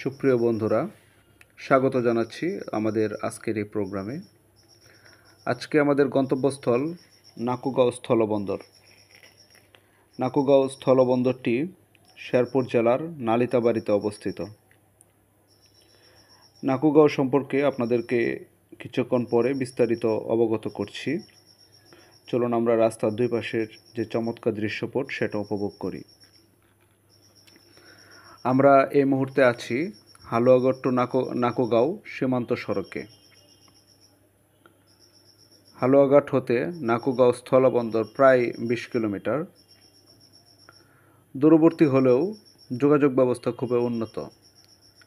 সুপ্রিয় বন্ধুরা, স্বাগত জানাচ্ছি আমাদের আজকের এই প্রোগ্রামে। আজকে আমাদের গন্তব্যস্থল নাকুগাঁও স্থলবন্দর। নাকুগাঁও স্থলবন্দরটি শেরপুর জেলার নালিতাবাড়িতে অবস্থিত। নাকুগাঁও সম্পর্কে আপনাদেরকে কিছুক্ষণ পরে বিস্তারিত অবগত করছি। চলুন আমরা রাস্তার দুই পাশের যে চমৎকার দৃশ্যপট সেটা উপভোগ করি। আমরা এই মুহূর্তে আছি হালুয়াঘাট টু নাকুগাঁও সীমান্ত সড়কে। হালুয়াঘাট হতে নাকুগাঁও স্থলবন্দর প্রায় 20 কিলোমিটার। দূরবর্তী হলেও যোগাযোগ ব্যবস্থা খুবই উন্নত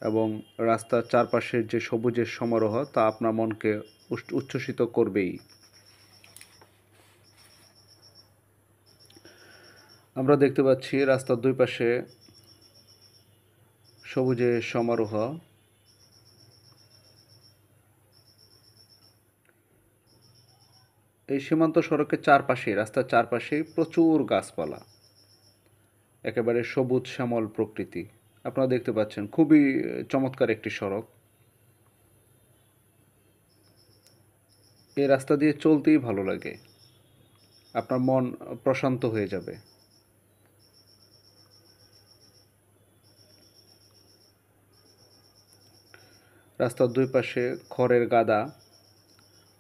এবং রাস্তার চারপাশের যে সবুজের সমারোহ তা আপনার মনকে উচ্ছ্বসিত করবেই। আমরা দেখতে পাচ্ছি রাস্তার দুই পাশে সবুজের সমারোহ। এই সীমান্ত সড়কের চারপাশেই, রাস্তার চারপাশেই প্রচুর গাছপালা, একেবারে সবুজ শ্যামল প্রকৃতি আপনারা দেখতে পাচ্ছেন। খুবই চমৎকার একটি সড়ক। এই রাস্তা দিয়ে চলতেই ভালো লাগে, আপনার মন প্রশান্ত হয়ে যাবে। রাস্তার দুই পাশে খড়ের গাদা,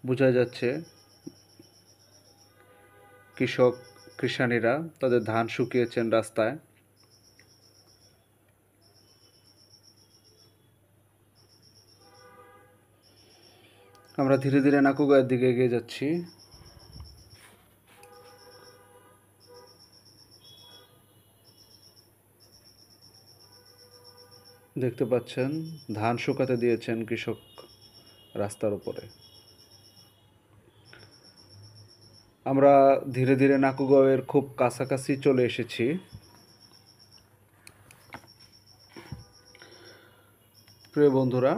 বোঝা যাচ্ছে কৃষানীরা তাদের ধান শুকিয়েছেন রাস্তায়। আমরা ধীরে ধীরে নাকুগাঁওয়ের দিকে এগিয়ে যাচ্ছি। দেখতে পাচ্ছেন ধান শুকাতে দিয়েছেন কৃষক রাস্তার উপরে। আমরা ধীরে ধীরে নাকুগাঁওয়ের খুব কাছাকাছি চলে এসেছি। প্রিয় বন্ধুরা,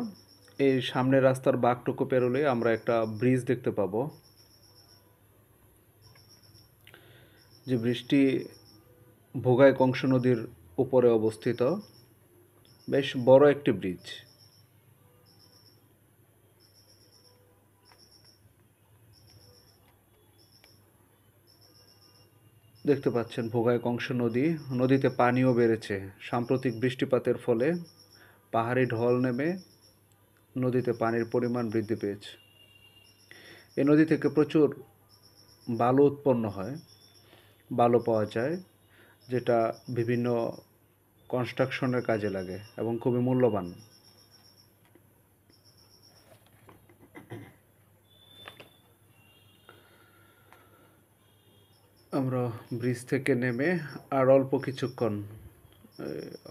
এই সামনের রাস্তার বাঁকটুকু পেরোলে আমরা একটা ব্রিজ দেখতে পাবো। যে ব্রিজটি ভোগাই কংস নদীর উপরে অবস্থিত, বেশ বড় একটি ব্রিজ। দেখতে পাচ্ছেন ভোগাই কংস নদী, নদীতে পানিও বেড়েছে। সাম্প্রতিক বৃষ্টিপাতের ফলে পাহাড়ি ঢল নেমে নদীতে পানির পরিমাণ বৃদ্ধি পেয়েছে। এই নদী থেকে প্রচুর বালু উৎপন্ন হয়, বালু পাওয়া যায়, যেটা বিভিন্ন কনস্ট্রাকশনের কাজে লাগে এবং খুবই মূল্যবান। আমরা ব্রিজ থেকে নেমে আর অল্প কিছুক্ষণ,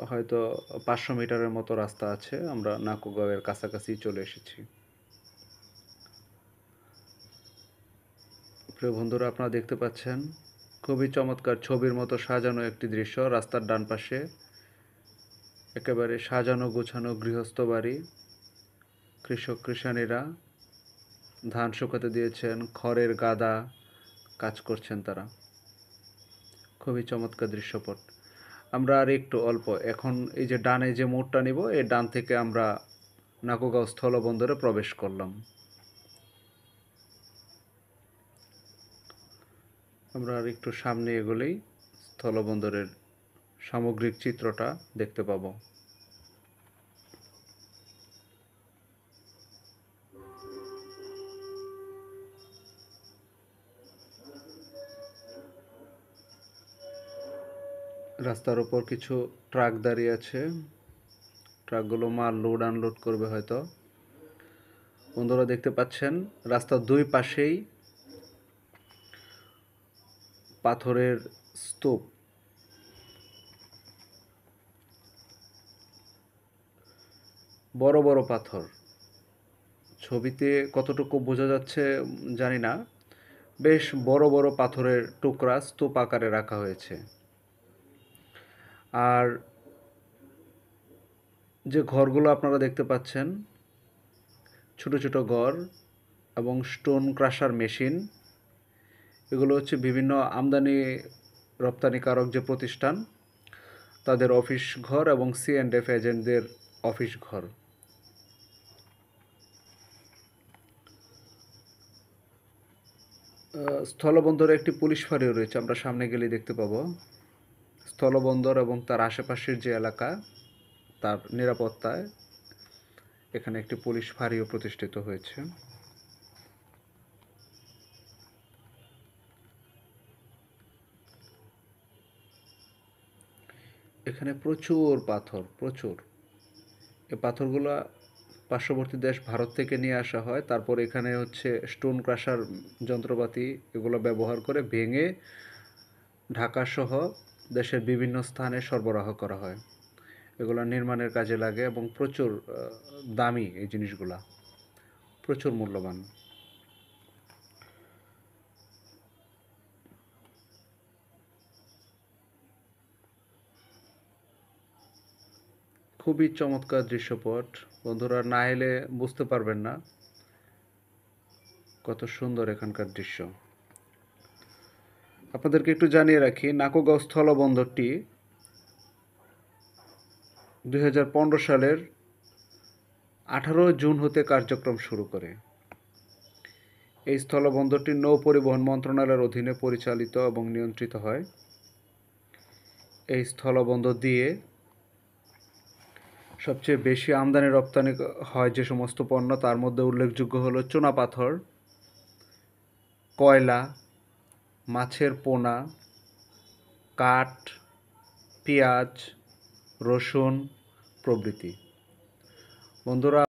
হয়তো 500 মিটারের মতো রাস্তা আছে, আমরা নাকুগাঁওয়ের কাছাকাছি চলে এসেছি। প্রিয় বন্ধুরা, আপনারা দেখতে পাচ্ছেন খুবই চমৎকার ছবির মতো সাজানো একটি দৃশ্য। রাস্তার ডান পাশে একেবারে সাজানো গোছানো গৃহস্থ বাড়ি। কৃষানীরা ধান শুকাতে দিয়েছেন, খড়ের গাদা কাজ করছেন তারা। খুবই চমৎকার দৃশ্যপট। আমরা আর একটু অল্প, এখন এই যে ডানে যে মোড়টা নিব, এই ডান থেকে আমরা নাকুগাঁও স্থলবন্দরে প্রবেশ করলাম। আমরা আর একটু সামনে এগোলেই স্থলবন্দরের সামগ্রিক চিত্রটা দেখতে পাবো। রাস্তার ওপর কিছু ট্রাক দাঁড়িয়ে আছে, ট্রাকগুলো মাল লোড আনলোড করবে হয়তো। বন্ধুরা দেখতে পাচ্ছেন রাস্তার দুই পাশেই পাথরের স্তূপ। বড় বড় পাথর, ছবিতে কতটুকু বোঝা যাচ্ছে জানি না, বেশ বড় বড় পাথরের টুকরা স্তূপ আকারে রাখা হয়েছে। আর যে ঘরগুলো আপনারা দেখতে পাচ্ছেন, ছোট ছোট ঘর এবং স্টোন ক্রাশার মেশিন, এগুলো হচ্ছে বিভিন্ন আমদানি রপ্তানিকারক যে প্রতিষ্ঠান তাদের অফিস ঘর এবং C&F এজেন্টদের অফিস ঘর। স্থলবন্দরে একটি পুলিশ ফাঁড়িও রয়েছে, আমরা সামনে গেলেই দেখতে পাবো। স্থলবন্দর এবং তার আশেপাশের যে এলাকা, তার নিরাপত্তায় এখানে একটি পুলিশ ফাঁড়িও প্রতিষ্ঠিত হয়েছে। এখানে প্রচুর পাথর, প্রচুর। এই পাথরগুলো পার্শ্ববর্তী দেশ ভারত থেকে নিয়ে আসা হয়, তারপর এখানে হচ্ছে স্টোন ক্রাশার যন্ত্রপাতি এগুলো ব্যবহার করে ভেঙে ঢাকাসহ দেশের বিভিন্ন স্থানে সরবরাহ করা হয়। এগুলো নির্মাণের কাজে লাগে এবং প্রচুর দামি এই জিনিসগুলা, প্রচুর মূল্যবান। খুবই চমৎকার দৃশ্যপট, বন্ধুরা না এলে বুঝতে পারবেন না কত সুন্দর এখানকার দৃশ্য। আপনাদেরকে একটু জানিয়ে রাখি, নাকুগাঁও স্থলবন্দরটি 2015 সালের 18 জুন হতে কার্যক্রম শুরু করে। এই স্থলবন্দরটি নৌ পরিবহন মন্ত্রণালয়ের অধীনে পরিচালিত এবং নিয়ন্ত্রিত হয়। এই স্থলবন্দর দিয়ে সবচেয়ে বেশি আমদানি রপ্তানি হয় যে সমস্ত পণ্য, তার মধ্যে উল্লেখযোগ্য হলো চুনাপাথর, কয়লা, মাছের পোনা, কাঠ, পেঁয়াজ, রসুন প্রভৃতি। বন্ধুরা